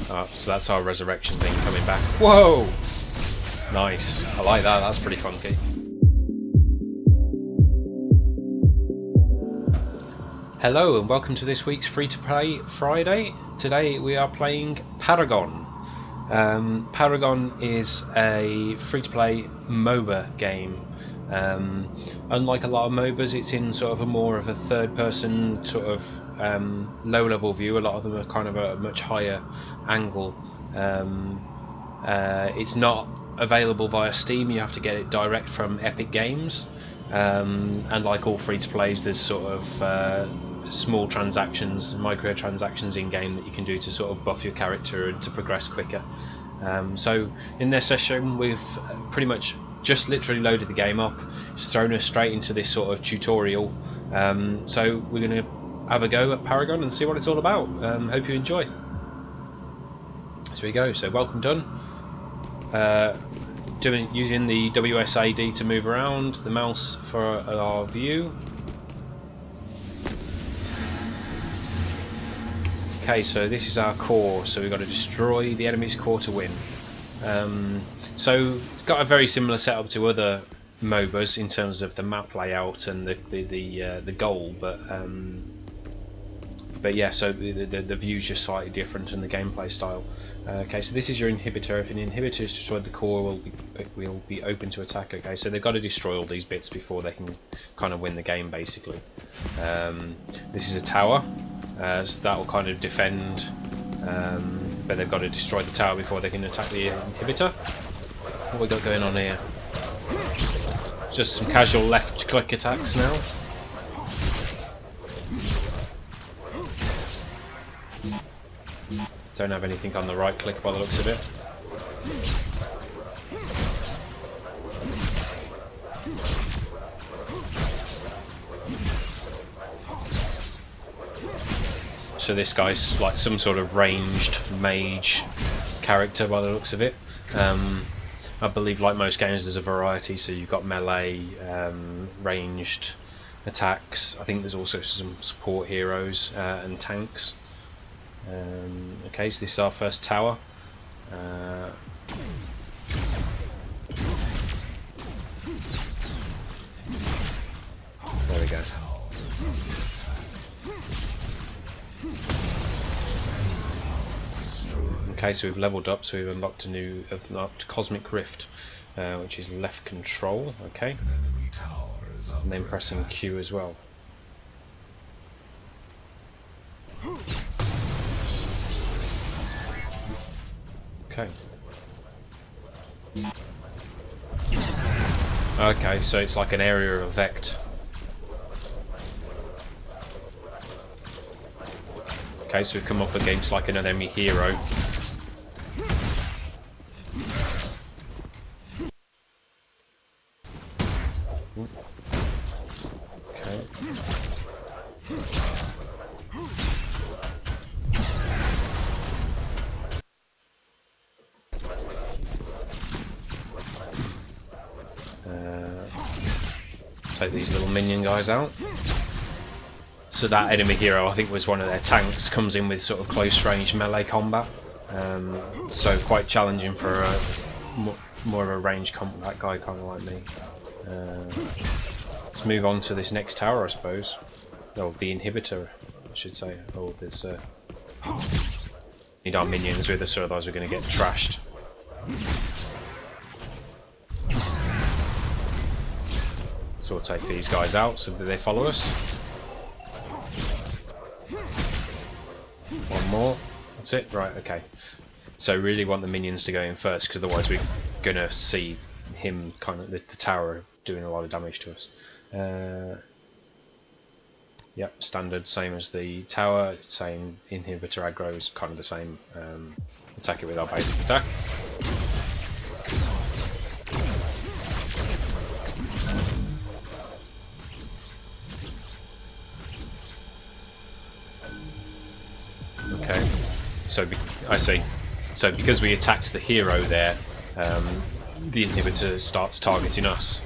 So that's our resurrection thing coming back. Whoa! Nice. I like that. That's pretty funky. Hello and welcome to this week's Free-to-Play Friday. Today we are playing Paragon. Paragon is a free-to-play MOBA game. Unlike a lot of MOBAs, it's in sort of a more of a third-person sort of low-level view. A lot of them are kind of a much higher angle. It's not available via Steam. You have to get it direct from Epic Games. And like all free-to-plays, there's sort of small transactions, microtransactions in game that you can do to sort of buff your character and to progress quicker. So in this session we've pretty much just literally loaded the game up, just thrown us straight into this sort of tutorial. So we're going to have a go at Paragon and see what it's all about. Hope you enjoy. So we go. So welcome done. Using the WSAD to move around, the mouse for our view. Okay, so this is our core, so we've got to destroy the enemy's core to win. So it's got a very similar setup to other MOBAs in terms of the map layout and the goal, but yeah, so the view's just slightly different and the gameplay style. Okay, so this is your inhibitor. If an inhibitor is destroyed, the core will be open to attack. Okay, so they've got to destroy all these bits before they can kind of win the game, basically. This is a tower, so that will kind of defend, but they've got to destroy the tower before they can attack the inhibitor. What we got going on here? Just some casual left click attacks now. Don't have anything on the right click by the looks of it. So this guy's like some sort of ranged mage character by the looks of it. I believe like most games there's a variety, so you've got melee, ranged attacks. I think there's also some support heroes and tanks. Okay, so this is our first tower. There we go. Okay, so we've leveled up, so we've unlocked Cosmic Rift, which is left control. Okay, and then pressing Q as well. Okay, so it's like an area of effect. Okay, so we've come up against like an enemy hero. Okay. Take these little minion guys out. So that enemy hero, I think, was one of their tanks, comes in with sort of close range melee combat, so quite challenging for more of a range combat guy, kind of like me. Let's move on to this next tower, I suppose. Oh, the inhibitor, I should say. Oh, there's need our minions with us, otherwise we're going to get trashed. So we'll take these guys out so that they follow us. One more. That's it. Right, okay. So really want the minions to go in first, because otherwise we're going to see him kind of, the tower, doing a lot of damage to us. Yep, standard, same as the tower, same inhibitor aggro is kind of the same. Attack it with our basic attack. Okay, so I see. So because we attacked the hero there, the inhibitor starts targeting us.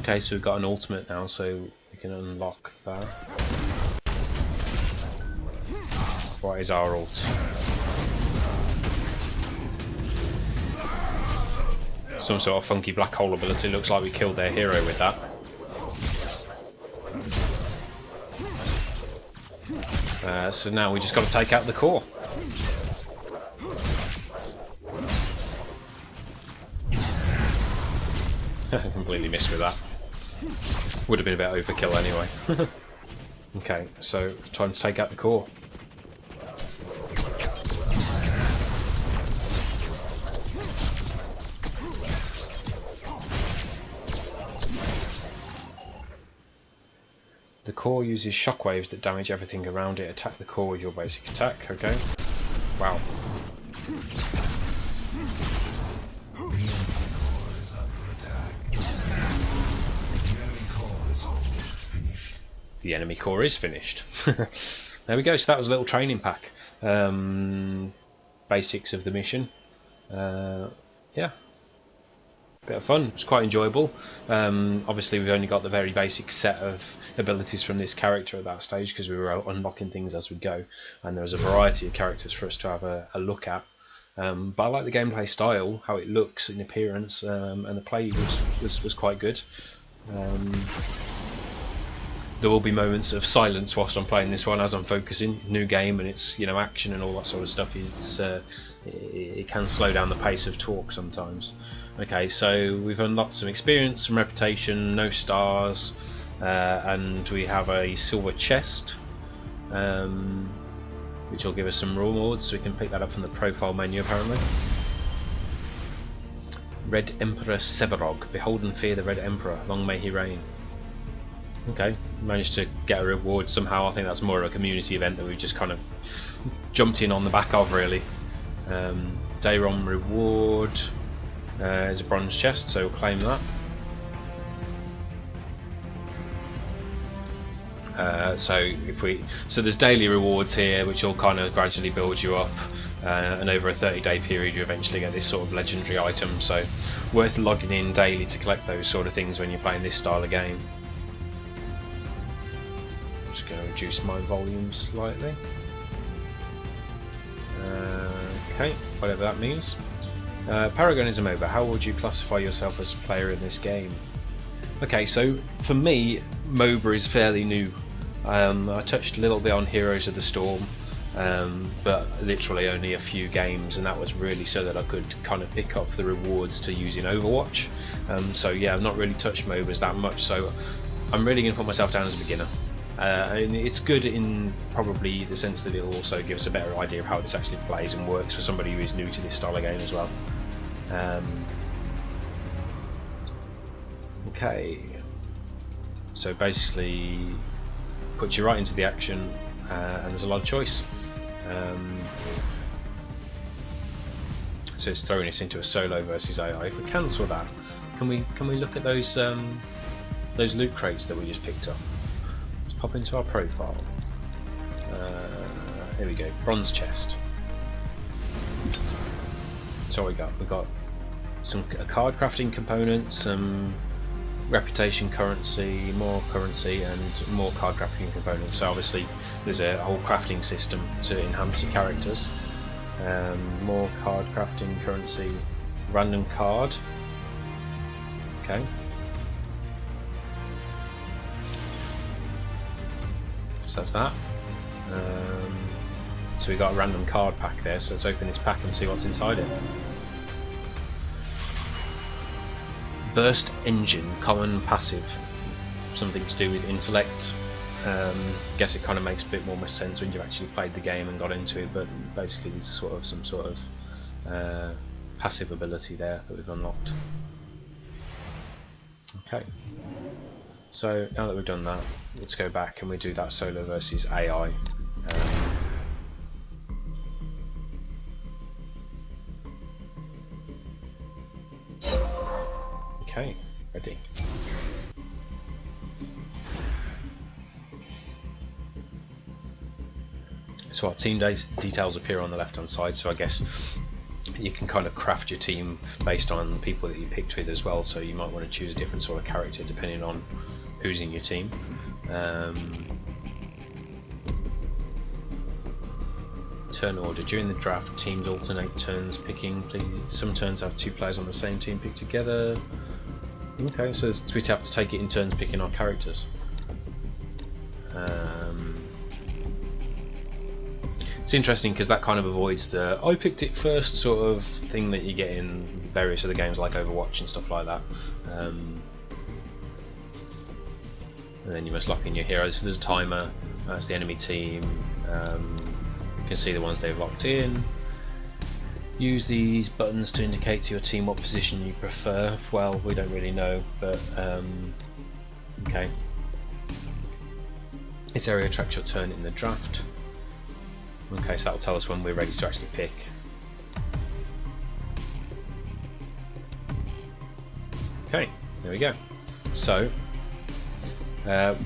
Okay, so we've got an ultimate now, so we can unlock that. What is our ult? Some sort of funky black hole ability. Looks like we killed their hero with that. So now we just got to take out the core. Completely missed with that. Would have been a bit overkill anyway. Okay, so time to take out the core. The core uses shockwaves that damage everything around it. Attack the core with your basic attack. Okay. Wow. The enemy core is finished. There we go. So that was a little training pack. Basics of the mission. Yeah. Bit of fun. It's quite enjoyable. Obviously we've only got the very basic set of abilities from this character at that stage because we were unlocking things as we go, and there was a variety of characters for us to have a look at. But I like the gameplay style, how it looks in appearance, and the play was quite good. There will be moments of silence whilst I'm playing this one as I'm focusing. New game, and it's, you know, action and all that sort of stuff. It can slow down the pace of talk sometimes. Okay, so we've unlocked some experience, some reputation, no stars, and we have a silver chest, which will give us some rewards, so we can pick that up from the profile menu apparently. Red Emperor Severog. Behold and fear the Red Emperor. Long may he reign. Okay, managed to get a reward somehow. I think that's more of a community event that we've just kind of jumped in on the back of, really. Dayron reward is a bronze chest, so we'll claim that. So there's daily rewards here, which will kind of gradually build you up, and over a 30-day period you eventually get this sort of legendary item. So worth logging in daily to collect those sort of things when you're playing this style of game. Just going to reduce my volume slightly. Okay, whatever that means. Paragon is a MOBA. How would you classify yourself as a player in this game? Okay, so for me, MOBA is fairly new. I touched a little bit on Heroes of the Storm, but literally only a few games, and that was really so that I could kind of pick up the rewards to use in Overwatch. So yeah, I've not really touched MOBAs that much, so I'm really going to put myself down as a beginner. And it's good in probably the sense that it will also give us a better idea of how this actually plays and works for somebody who is new to this style of game as well. Okay, so basically puts you right into the action, and there's a lot of choice. So it's throwing us into a solo versus AI. If we cancel that, can we look at those loot crates that we just picked up? Pop into our profile. Here we go, bronze chest. So what we got a card crafting component, some reputation currency, more currency, and more card crafting components. So obviously there's a whole crafting system to enhance your characters. More card crafting currency, random card. Okay. So that's that. So we got a random card pack there, so let's open this pack and see what's inside it. Burst engine, common passive, something to do with intellect. Guess it kind of makes a bit more sense when you've actually played the game and got into it, but basically there's sort of some sort of passive ability there that we've unlocked. Okay. So now that we've done that, let's go back and we do that solo versus AI. Okay, ready. So our team details appear on the left hand side, so I guess you can kind of craft your team based on people that you picked with as well, so you might want to choose a different sort of character depending on who's in your team. Turn order. During the draft, teams alternate turns picking. Some turns have 2 players on the same team picked together. Okay, so we have to take it in turns picking our characters. It's interesting because that kind of avoids the I picked it first sort of thing that you get in various other games like Overwatch and stuff like that. And then you must lock in your heroes. So there's a timer. That's the enemy team. You can see the ones they've locked in. Use these buttons to indicate to your team what position you prefer. Well, we don't really know, but okay. This area tracks your turn in the draft. Okay, so that'll tell us when we're ready to actually pick. Okay, there we go. So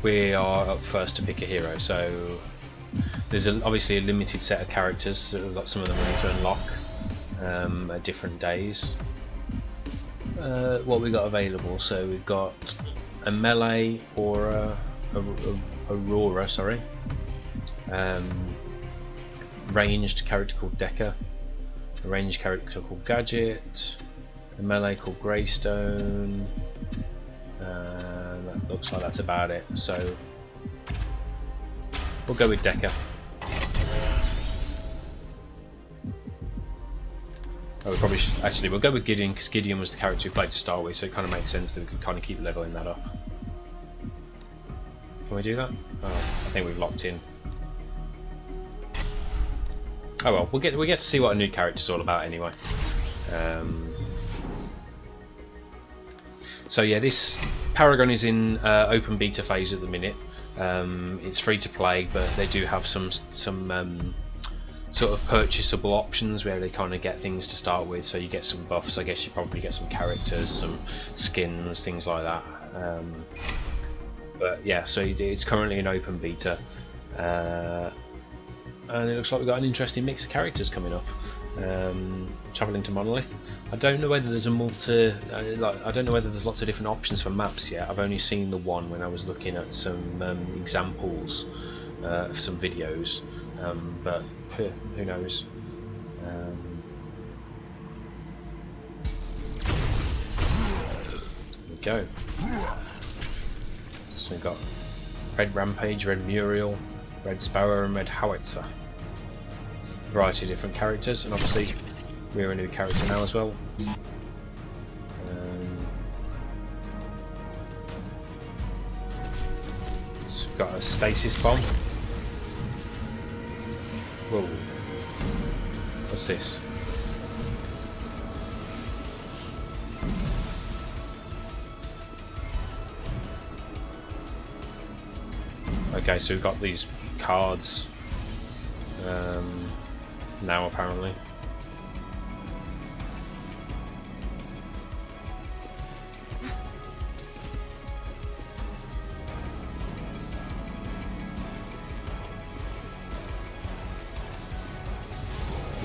we are up first to pick a hero. So there's obviously a limited set of characters. So some of them we need to unlock at different days. What we got available? So we've got a melee or Aurora, sorry. Ranged character called Decker, a ranged character called Gadget, a melee called Greystone. That looks like that's about it. So we'll go with Decker. Oh, we probably should, actually we'll go with Gideon because Gideon was the character we played to start with, so it kind of makes sense that we could kind of keep leveling that up. Can we do that? Oh, I think we've locked in. Oh well, we get to see what a new character's all about anyway. So yeah, this Paragon is in open beta phase at the minute. It's free to play, but they do have some sort of purchasable options where they kind of get things to start with. So you get some buffs. I guess you probably get some characters, some skins, things like that. But yeah, so it's currently in open beta. And it looks like we've got an interesting mix of characters coming up. Travelling to Monolith. I don't know whether there's I don't know whether there's lots of different options for maps yet. I've only seen the one when I was looking at some examples of some videos, but who knows. There we go. So we've got Red Rampage, Red Muriel, Red Sparrow and Red Howitzer. Variety of different characters, and obviously we're a new character now as well. So we've got a stasis bomb. Whoa. What's this? Okay, so we've got these cards now apparently.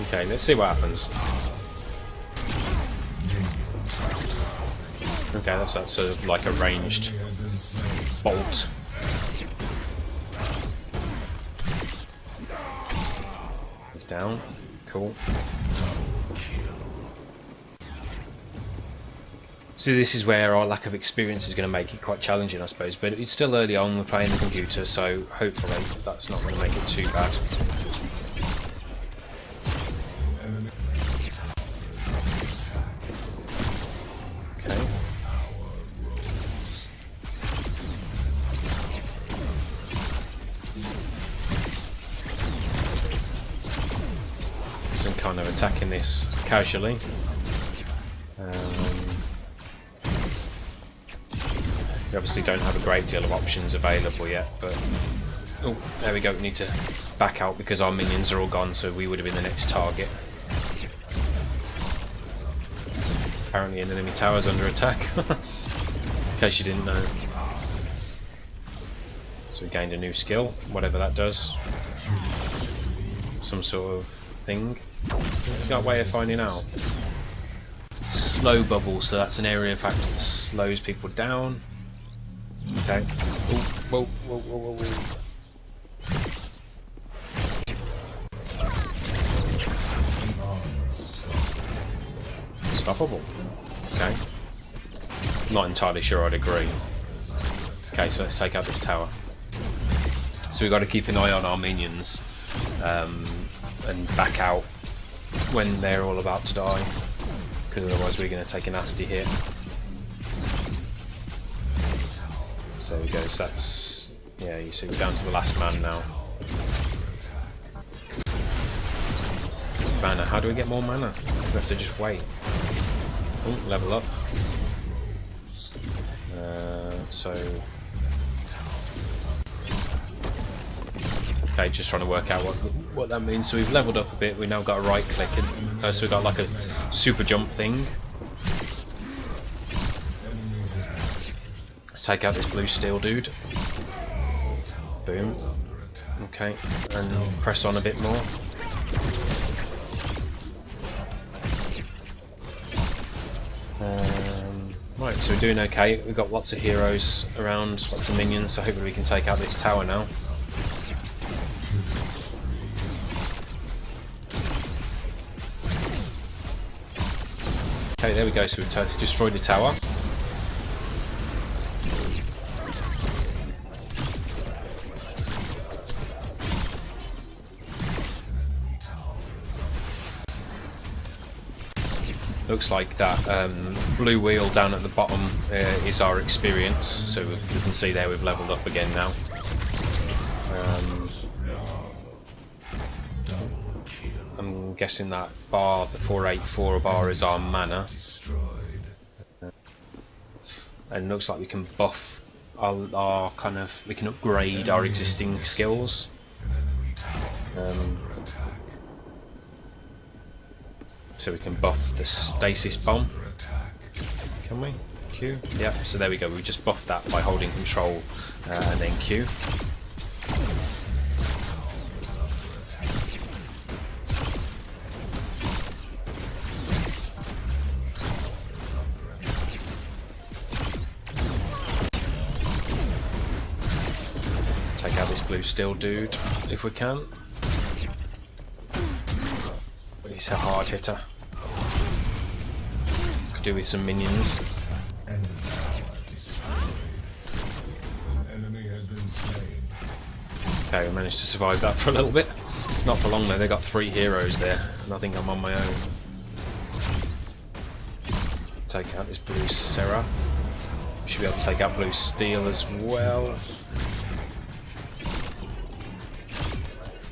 Okay, let's see what happens. Okay, that's sort of like a ranged bolt. It's down. Cool. So this is where our lack of experience is going to make it quite challenging, I suppose, but it's still early on, we're playing the computer, so hopefully that's not going to make it too bad. Okay. So I'm kind of attacking this casually. We obviously don't have a great deal of options available yet, but oh, there we go. We need to back out because our minions are all gone, so we would have been the next target. Apparently an enemy tower is under attack, in case you didn't know. So we gained a new skill, whatever that does. Some sort of thing. You got a way of finding out? Slow bubble, so that's an area of fact that slows people down. Okay. Ooh, whoa, whoa, whoa, whoa, whoa. Stoppable. Okay. Not entirely sure I'd agree. Okay, so let's take out this tower. So we've got to keep an eye on our minions and back out when they're all about to die, because otherwise we're going to take a nasty hit. So there we go, so that's, yeah, you see we're down to the last man now. Mana, how do we get more mana? We have to just wait. Oh, level up. So... Okay, just trying to work out what that means. So we've leveled up a bit, we've now got a right click, and so we've got like a super jump thing. Let's take out this blue steel dude. Boom. Okay, and press on a bit more. Right, so we're doing okay. We've got lots of heroes around, lots of minions, so hopefully we can take out this tower now. Okay, there we go, so we've totally destroyed the tower. Looks like that blue wheel down at the bottom is our experience, so you can see there we've leveled up again now. I'm guessing that bar, the 484 bar, is our mana. And looks like we can buff our kind of, we can upgrade our existing skills. So we can buff the stasis bomb. Can we? Q? Yeah, so there we go. We just buffed that by holding control and then Q. Take out this blue steel dude if we can. He's a hard hitter. Could do with some minions. Okay, we managed to survive that for a little bit. Not for long though, they got 3 heroes there, and I think I'm on my own. Take out this blue Serra. We should be able to take out blue steel as well.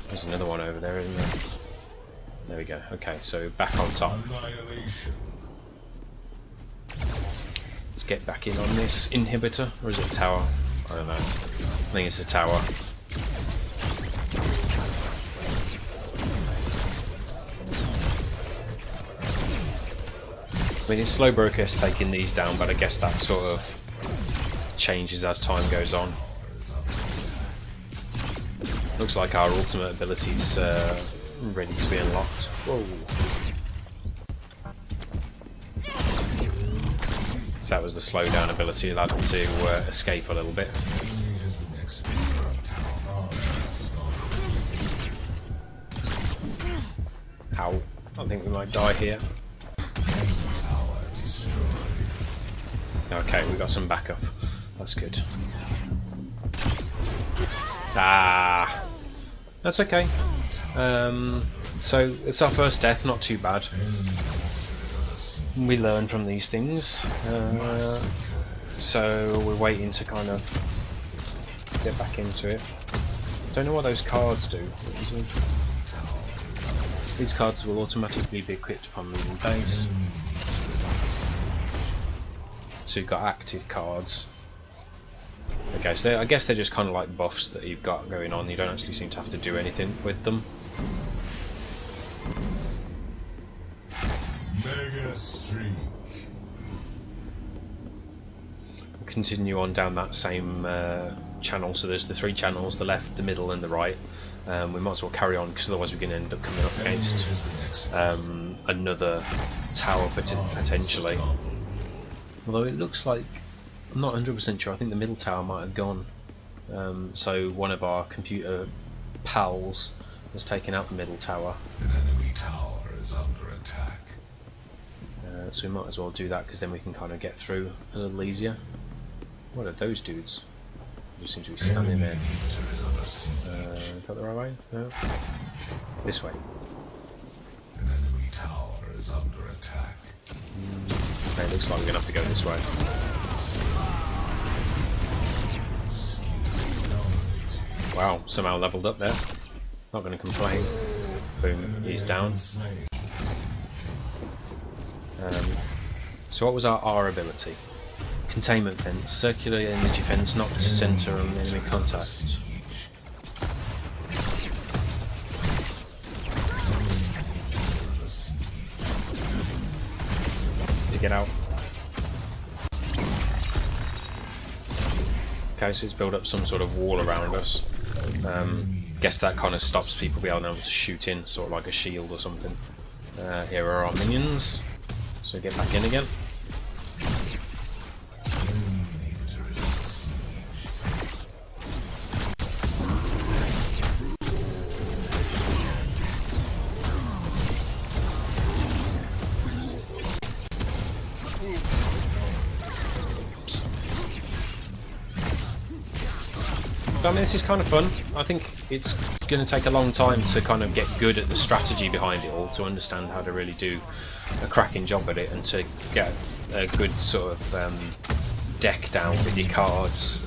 There's another one over there, isn't there? There we go. Okay, so back on top. Let's get back in on this inhibitor, or is it a tower? I don't know. I think it's a tower. I mean, it's slow progress taking these down, but I guess that sort of changes as time goes on. Looks like our ultimate ability's ready to be unlocked. Whoa. So that was the slowdown ability, allowed him to escape a little bit. Ow. I think we might die here. Okay, we got some backup. That's good. Ah, that's okay. So it's our first death, not too bad. We learn from these things. So we're waiting to kind of get back into it. Don't know what those cards do. These cards will automatically be equipped upon leaving base. So you've got active cards. Okay, so I guess they're just kind of like buffs that you've got going on. You don't actually seem to have to do anything with them. Mega streak. We'll continue on down that same channel. So there's the 3 channels, the left, the middle and the right. we might as well carry on, because otherwise we're going to end up coming up against another tower potentially. Although it looks like, I'm not 100% sure, I think the middle tower might have gone. So one of our computer pals has taken out the middle tower. An enemy tower is under attack. So we might as well do that, because then we can kind of get through a little easier. What are those dudes? They seem to be standing there. Is that the right way? No? This way. An enemy tower is under attack. Okay, looks like we're going to have to go this way. Wow, somehow leveled up there. Not going to complain. Boom, he's down. So what was our R ability? Containment fence, circular energy fence, knocked to center on enemy contact. To get out. Okay, so it's built up some sort of wall around us. Guess that kind of stops people being able to shoot in, sort of like a shield or something. Here are our minions, so get back in again. I mean, this is kind of fun. I think it's going to take a long time to kind of get good at the strategy behind it all, to understand how to really do a cracking job at it, and to get a good sort of deck down with your cards.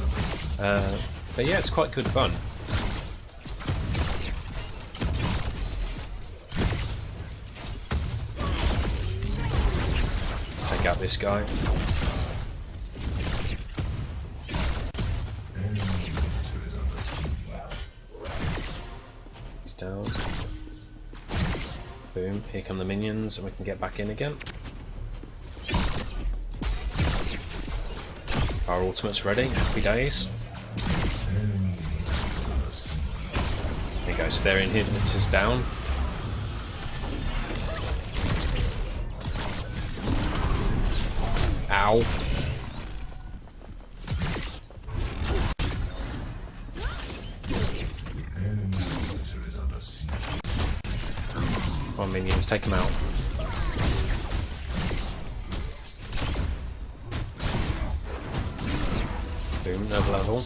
But yeah, it's quite good fun. Take out this guy. Down. Boom, here come the minions, and we can get back in again. Our ultimate's ready, happy days. There you go, so their inhibitors down. Ow. Come on, minions, take them out. Boom, another level.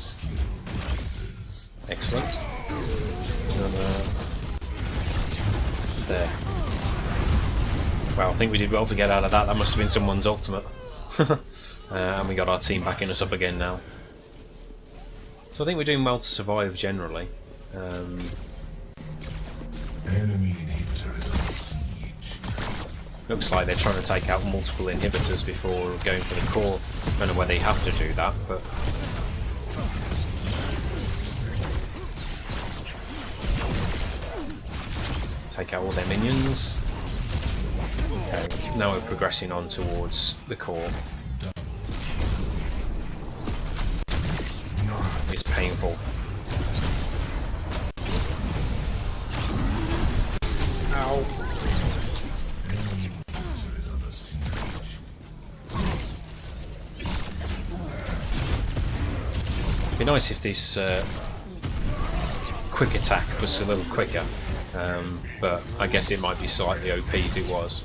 Excellent. There. Wow, I think we did well to get out of that. That must have been someone's ultimate. And we got our team backing us up again now. So I think we're doing well to survive generally. Enemy inhibitor is under siege. Looks like they're trying to take out multiple inhibitors before going for the core. I don't know whether they have to do that, but take out all their minions. Okay, now we're progressing on towards the core. It's painful. Ow. It'd be nice if this quick attack was a little quicker, but I guess it might be slightly OP if it was.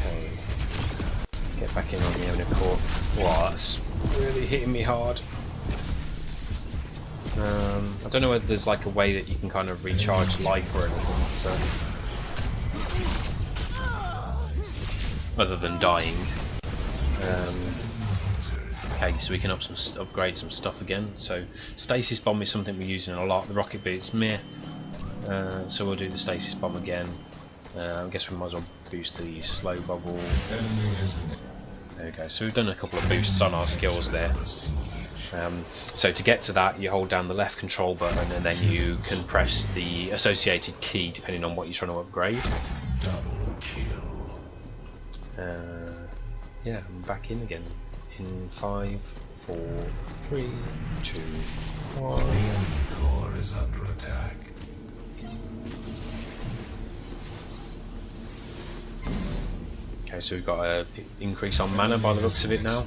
Okay, get back in on the owner core. Wow, that's really hitting me hard. I don't know whether there's like a way that you can kind of recharge life or anything, but other than dying. Okay, so we can upgrade some stuff again. So stasis bomb is something we're using a lot. The rocket boots, meh. So we'll do the stasis bomb again. I guess we might as well boost the slow bubble. There we go. So we've done a couple of boosts on our skills there. So to get to that, you hold down the left control button, and then you can press the associated key depending on what you're trying to upgrade. Double kill. Yeah, I'm back in again. in 5, 4, 3, 2, 1. The enemy core is under attack. Okay, so we've got an increase on mana by the looks of it now.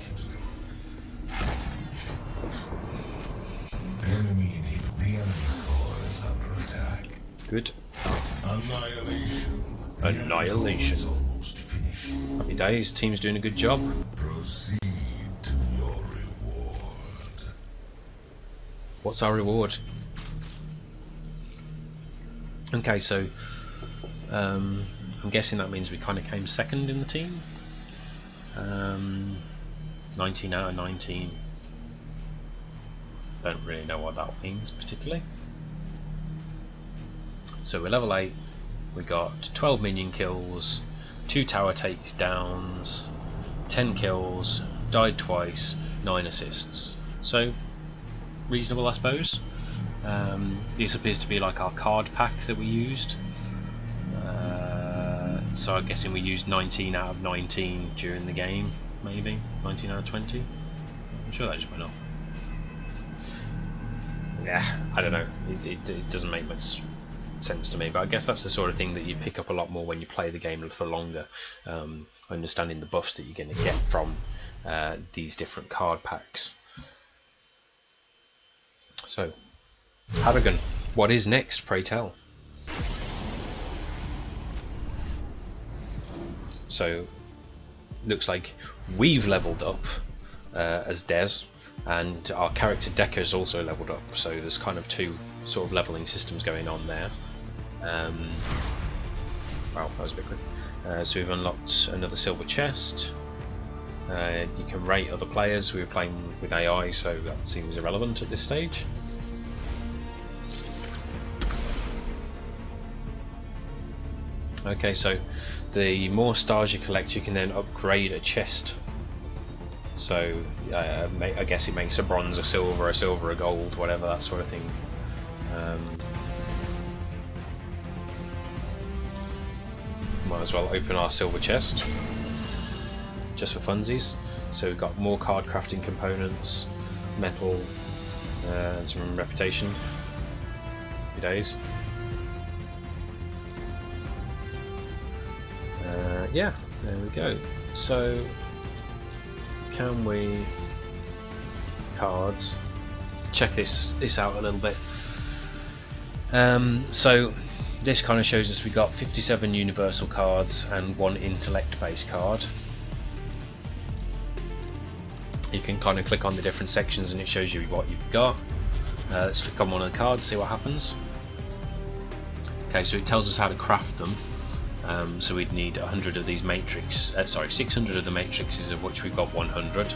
The enemy core is under attack. Good. Annihilation. Annihilation. It's almost finished. Happy days, team's doing a good job. Proceed to your reward. What's our reward? Okay, so I'm guessing that means we kind of came second in the team. 19 out of 19. Don't really know what that means particularly. So we're level 8. We got 12 minion kills, 2 tower takedowns, 10 kills, died twice, 9 assists. So reasonable, I suppose. This appears to be like our card pack that we used. So I'm guessing we used 19 out of 19 during the game, maybe 19 out of 20. I'm sure that just went up. Yeah, I don't know. It doesn't make much sense to me, but I guess that's the sort of thing that you pick up a lot more when you play the game for longer, understanding the buffs that you're going to get from these different card packs. So, Paragon, what is next, pray tell? So, looks like we've leveled up as Des, and our character Decker's also leveled up, so there's kind of two sort of leveling systems going on there. Wow, that was a bit quick. So we've unlocked another silver chest. You can rate other players. We were playing with AI, so that seems irrelevant at this stage. Okay, so the more stars you collect, you can then upgrade a chest. So I guess it makes a bronze, a silver, a gold, whatever, that sort of thing. Might as well open our silver chest just for funsies. So we've got more card crafting components, metal, and some reputation. Happy days. Yeah, there we go. So can we cards check this out a little bit? So this kind of shows us we got 57 universal cards and 1 intellect based card. You can kind of click on the different sections and it shows you what you've got. Let's click on one of the cards, see what happens. Okay, so it tells us how to craft them. So we'd need 100 of these matrix, 600 of the matrices, of which we've got 100.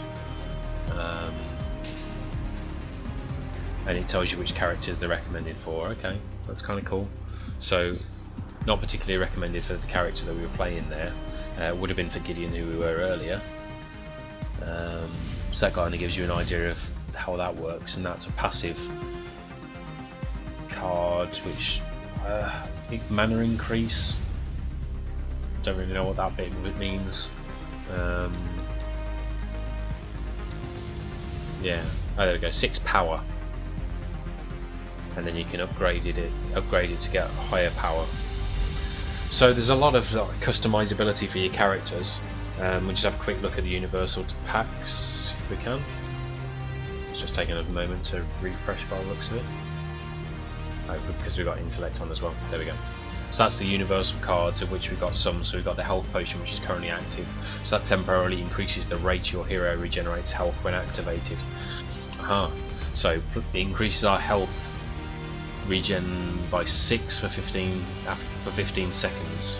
And it tells you which characters they're recommended for. Okay, that's kind of cool. So not particularly recommended for the character that we were playing there. Would have been for Gideon, who we were earlier. So that kind of gives you an idea of how that works, and that's a passive card, which mana increase. Don't really know what that bit of it means. Yeah, oh, there we go, 6 power, and then you can upgrade it to get higher power. So there's a lot of customizability for your characters. We'll just have a quick look at the universal packs if we can. It's just taking a moment to refresh by the looks of it. Oh, because we've got intellect on as well. There we go. So that's the universal cards, of which we've got some. So we've got the health potion, which is currently active. So that temporarily increases the rate your hero regenerates health when activated. So it increases our health regen by 6 for 15 seconds.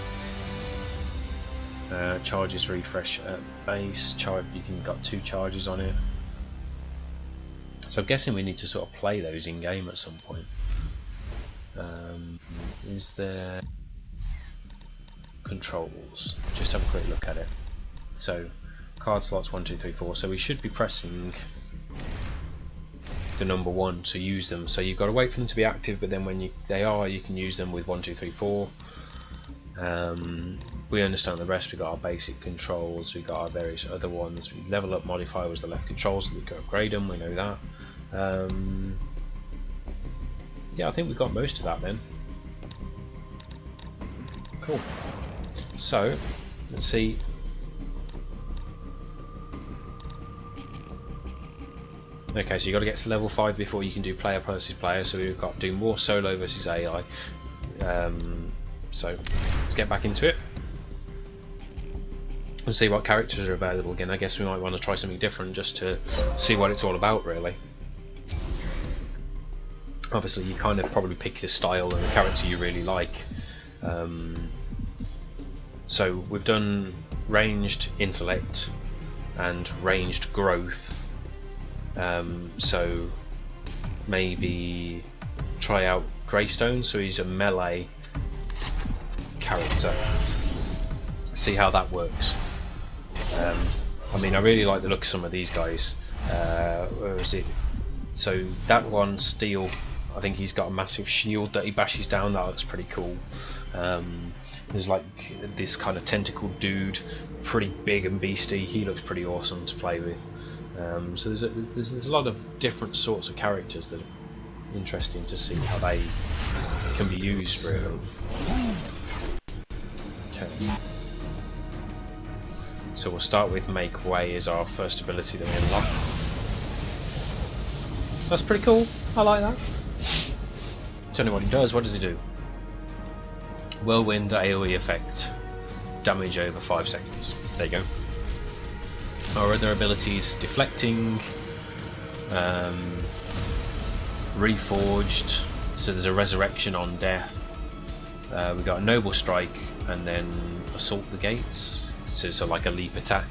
Charges refresh at base. You can got 2 charges on it. So I'm guessing we need to sort of play those in game at some point. Is there controls? Just have a quick look at it. So card slots 1, 2, 3, 4. So we should be pressing the number 1 to use them. So you've got to wait for them to be active, but then when they are, you can use them with 1, 2, 3, 4. We understand the rest. We've got our basic controls, we've got our various other ones. We level up modifier was the left control, so we can upgrade them, we know that. Yeah, I think we've got most of that then. Cool. So, let's see. Okay, so you've got to get to level 5 before you can do player versus player, so we've got to do more solo versus AI. So, let's get back into it. And see what characters are available again. I guess we might want to try something different just to see what it's all about, really. Obviously, you kind of probably pick the style and the character you really like. So we've done ranged intellect and ranged growth. So maybe try out Greystone, so he's a melee character. See how that works. I mean, I really like the look of some of these guys. Where is it? So that one, Steel, I think he's got a massive shield that he bashes down. That looks pretty cool. There's like this kind of tentacled dude, pretty big and beastie. He looks pretty awesome to play with. So there's a lot of different sorts of characters that are interesting to see how they can be used, really. Okay. So we'll start with Make Way as our first ability that we unlock. That's pretty cool. I like that. Tell me what he does. What does he do? Whirlwind AoE effect. Damage over 5 seconds. There you go. Our other abilities: Deflecting, Reforged. So there's a Resurrection on death. We've got a Noble Strike, and then Assault the Gates. So it's like a leap attack.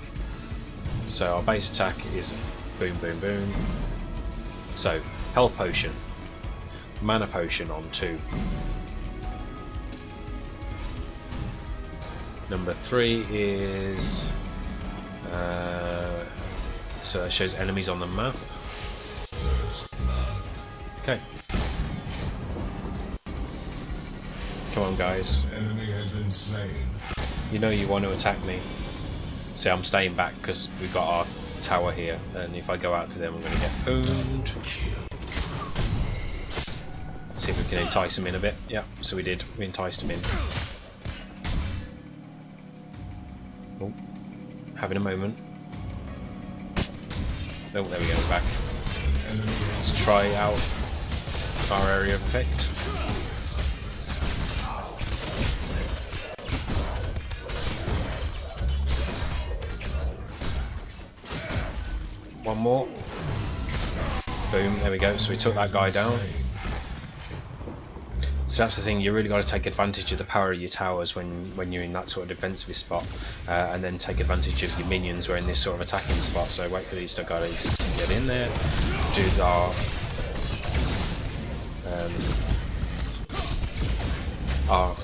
So our base attack is boom, boom, boom. So Health Potion, Mana Potion on 2. Number 3 is so that shows enemies on the map. Okay. Come on, guys. Enemy has been slain. You know you want to attack me. See, I'm staying back because we've got our tower here, and if I go out to them, I'm going to get food. See if we can entice them in a bit. Yeah, so we did. We enticed them in. Oh, having a moment. Oh, there we go, we're back. Let's try out our area of effect. One more. Boom, there we go. So we took that guy down. So that's the thing, you really got to take advantage of the power of your towers when you're in that sort of defensive spot, and then take advantage of your minions who are in this sort of attacking spot. So wait for these two guys to get in there, do our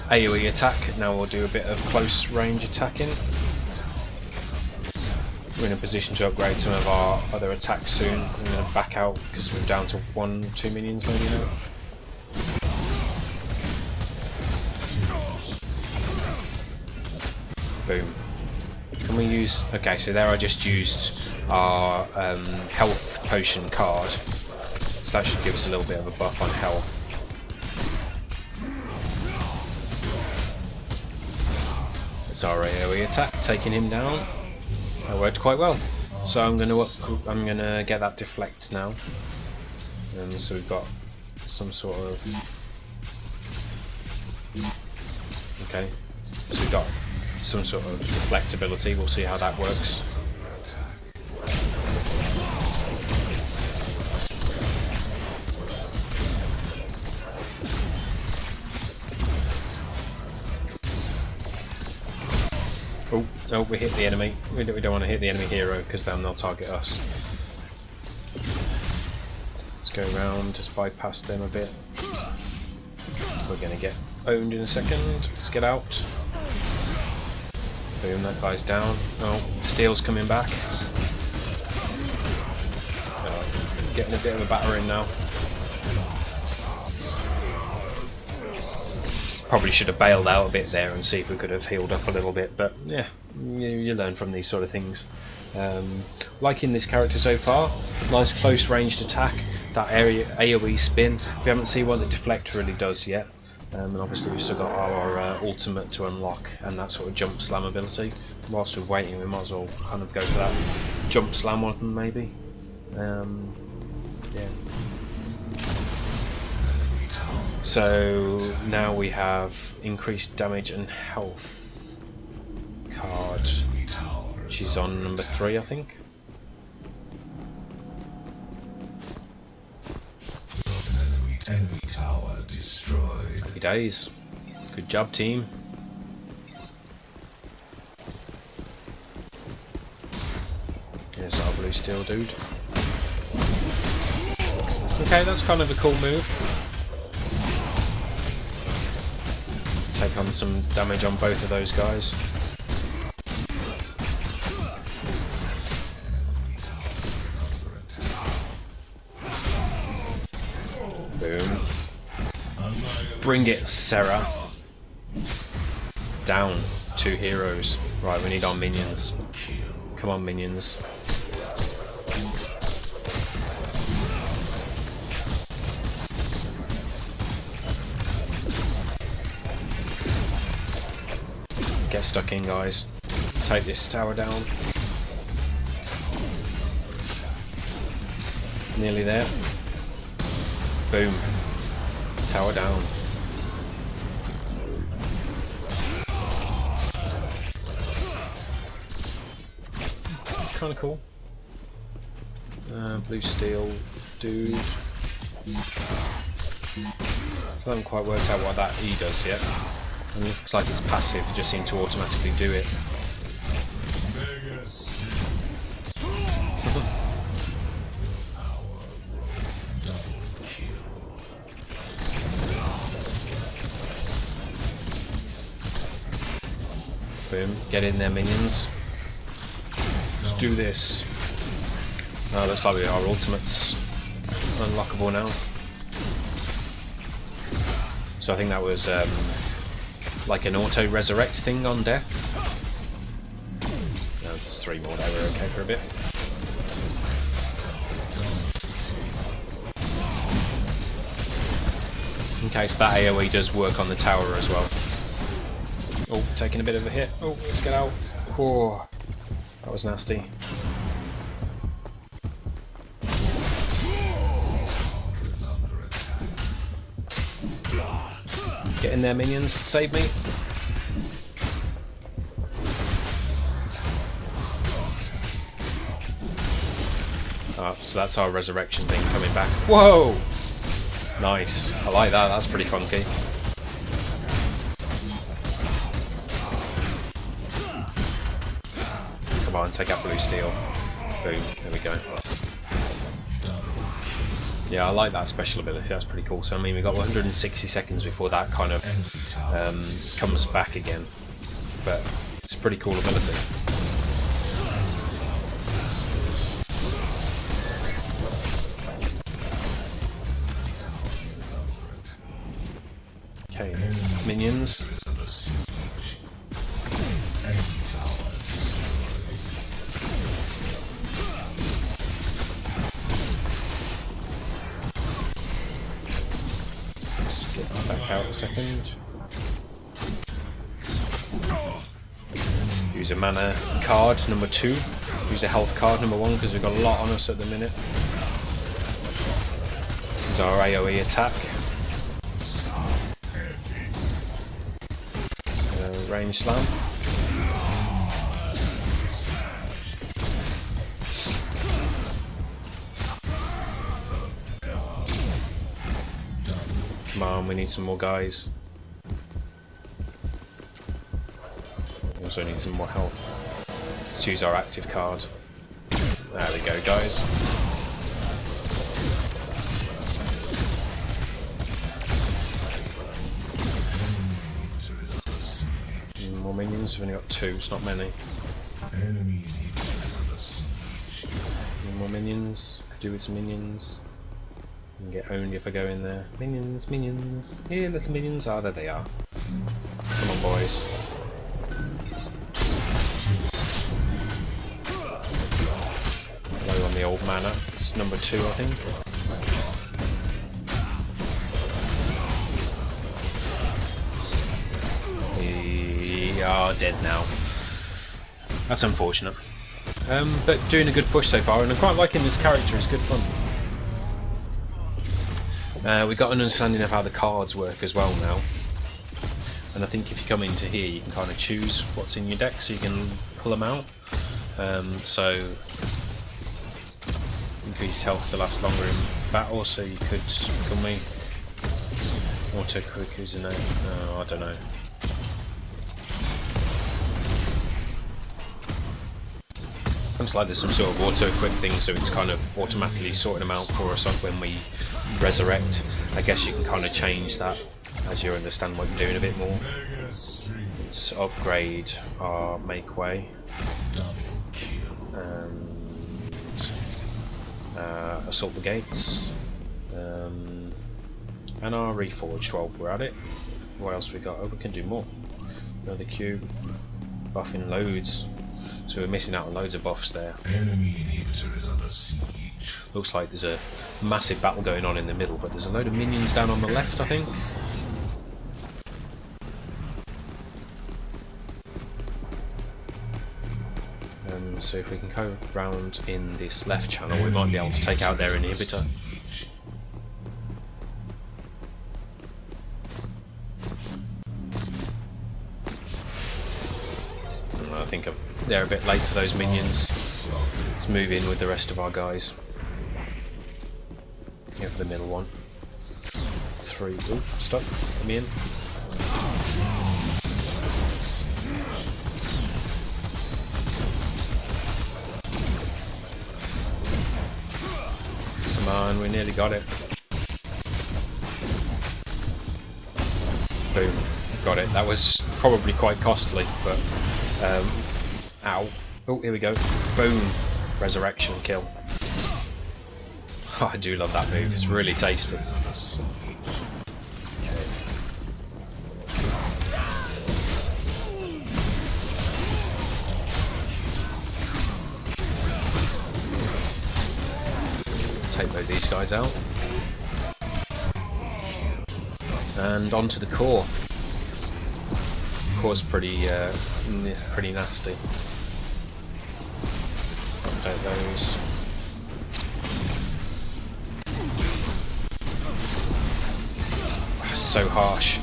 AoE attack. Now we'll do a bit of close range attacking. We're in a position to upgrade some of our other attacks soon. I'm going to back out because we're down to 1-2 minions maybe now. Boom. Can we use... Okay, so there I just used our health potion card. So that should give us a little bit of a buff on health. That's our AoE attack, taking him down. That worked quite well. So I'm gonna get that deflect now. So we've got some sort of... Okay. So we've got some sort of deflect ability. We'll see how that works. Oh, no, we hit the enemy. We don't want to hit the enemy hero because then they'll target us. Let's go around, just bypass them a bit. We're going to get owned in a second. Let's get out. Boom, that guy's down. Oh, Steel's coming back. Getting a bit of a battering now. Probably should have bailed out a bit there and see if we could have healed up a little bit, but yeah, you learn from these sort of things. Liking this character so far. Nice close ranged attack. That area AoE spin. We haven't seen what the deflect really does yet. And obviously we've still got our ultimate to unlock and that sort of jump slam ability. Whilst we're waiting, we might as well kind of go for that jump slam one maybe. Yeah. So now we have increased damage and health card, which is on number 3, I think. Enemy tower destroyed. Happy days. Good job, team. Here's our blue steel dude. Okay, that's kind of a cool move. Take on some damage on both of those guys. Boom. Bring it, Sarah. Down. 2 heroes. Right, we need our minions. Come on, minions. Get stuck in, guys. Take this tower down. Nearly there. Boom. Tower down. It's kind of cool. Blue steel dude. Still haven't quite worked out what that E does yet. And it looks like it's passive, you just seem to automatically do it. Boom, get in there, minions. Let's do this. Oh, looks like our ultimate's unlockable now. So I think that was like an auto resurrect thing on death. No, there's 3 more there, we're okay for a bit. Okay, so that AoE does work on the tower as well. Oh, taking a bit of a hit. Oh, let's get out. Oh, that was nasty. Get in there, minions. Save me. Oh, so that's our resurrection thing coming back. Whoa! Nice. I like that. That's pretty funky. Come on, take out blue steel. Boom. There we go. Yeah, I like that special ability, that's pretty cool. So I mean, we've got 160 seconds before that kind of comes back again. But it's a pretty cool ability. Okay, minions. Back out a second. Use a mana card, number 2. Use a health card, number 1, because we've got a lot on us at the minute. Use our AoE attack. Range slam. Come on, we need some more guys. We also need some more health. Let's use our active card. There we go, guys. More minions, we've only got 2, it's not many. More minions, could do with some minions. And get owned if I go in there. Minions, minions. Here, little minions. Ah, there they are. Come on, boys. Low on the old mana. It's number 2, I think. We are dead now. That's unfortunate. But doing a good push so far, and I'm quite liking this character. It's good fun. We got an understanding of how the cards work as well now, and I think if you come into here you can kind of choose what's in your deck so you can pull them out. So increase health to last longer in battle, so you could kill me. Auto Kuku's in it. I don't know. Looks like there's some sort of auto equip thing, so it's kind of automatically sorting them out for us when we resurrect. I guess you can kind of change that as you understand what you're doing a bit more. Let's upgrade our make way and assault the gates, and our reforged while we're at it. What else we got? Oh, we can do more. Another cube, buffing loads. So we're missing out on loads of buffs there. Enemy inhibitor is under siege. Looks like there's a massive battle going on in the middle, but there's a load of minions down on the left, I think. So if we can go round in this left channel, we might be able to take out their inhibitor. I think they're a bit late for those minions. Let's move in with the rest of our guys. Here for the middle one. 3. Oh, stop. Let me in. Come on, we nearly got it. Boom. Got it. That was probably quite costly, but ow. Oh, here we go. Boom. Resurrection kill. Oh, I do love that move. It's really tasty. Take both these guys out. And onto the core. Core's pretty nasty. Update those. So harsh.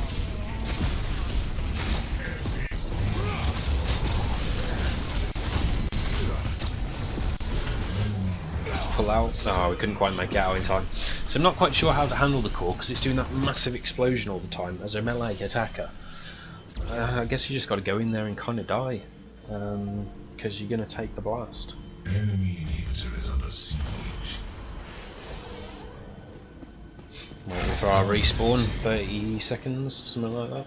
Pull out. Oh, we couldn't quite make it out in time. So I'm not quite sure how to handle the core because it's doing that massive explosion all the time as a melee attacker. I guess you just got to go in there and kind of die, because you're going to take the blast. Enemy inhibitor is under siege. Waiting for our respawn, 30 seconds, something like that.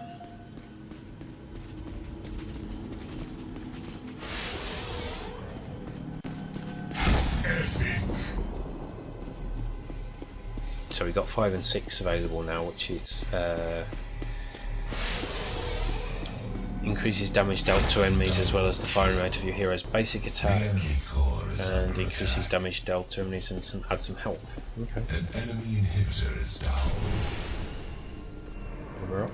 So we've got 5 and 6 available now, which is increases damage dealt to enemies as well as the firing rate of your hero's basic attack, and increases damage dealt to enemies and add some health. Okay. An enemy inhibitor is down. We're up.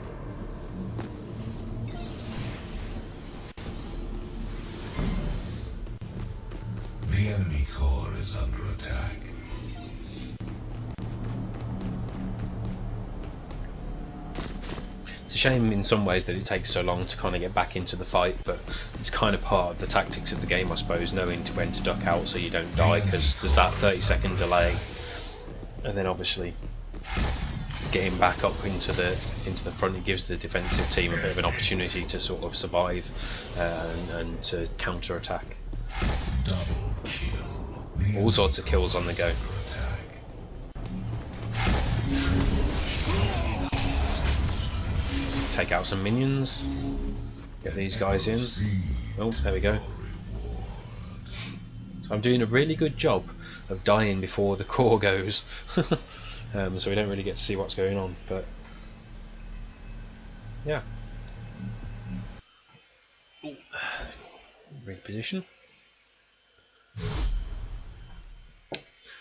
The enemy core is under attack. It's a shame in some ways that it takes so long to kind of get back into the fight, but it's kind of part of the tactics of the game, I suppose, knowing when to duck out so you don't die, because there's that 30-second delay, and then obviously getting back up into the front, it gives the defensive team a bit of an opportunity to sort of survive and to counter attack. Double kill. All sorts of kills on the go. Take out some minions, get these guys in. Oh, there we go. So I'm doing a really good job of dying before the core goes. so we don't really get to see what's going on. But yeah, reposition.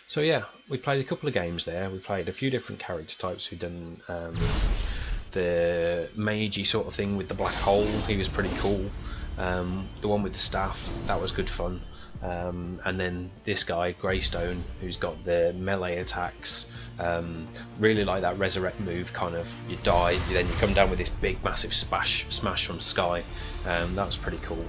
So yeah, we played a couple of games there. We played a few different character types. We've done the magey sort of thing with the black hole. He was pretty cool. The one with the staff, that was good fun. And then this guy, Greystone, who's got the melee attacks. Really like that resurrect move, kind of, you die, then you come down with this big massive smash from sky. That was pretty cool.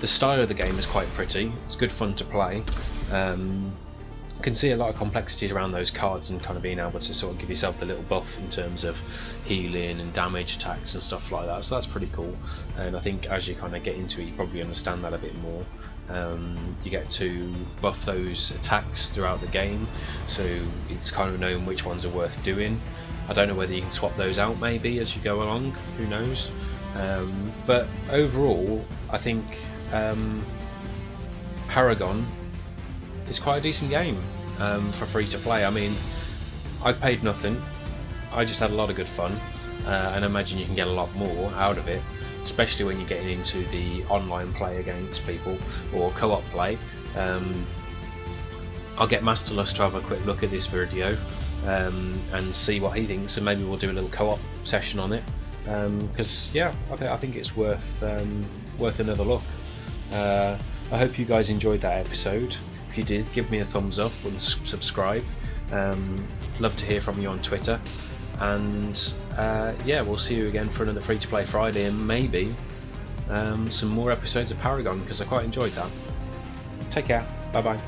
The style of the game is quite pretty, it's good fun to play. You can see a lot of complexity around those cards and kind of being able to sort of give yourself the little buff in terms of healing and damage attacks and stuff like that, so that's pretty cool. And I think as you kind of get into it, you probably understand that a bit more. You get to buff those attacks throughout the game, so it's kind of knowing which ones are worth doing. I don't know whether you can swap those out maybe as you go along, who knows. But overall I think Paragon is quite a decent game for free to play. I mean, I paid nothing, I just had a lot of good fun, and I imagine you can get a lot more out of it, especially when you're getting into the online play against people or co-op play. I'll get Masterlust to have a quick look at this video and see what he thinks, and maybe we'll do a little co-op session on it, because yeah, I think it's worth another look. I hope you guys enjoyed that episode. If you did, give me a thumbs up and subscribe. Love to hear from you on Twitter, and yeah, we'll see you again for another Free to Play Friday, and maybe some more episodes of Paragon, because I quite enjoyed that. Take care, bye bye.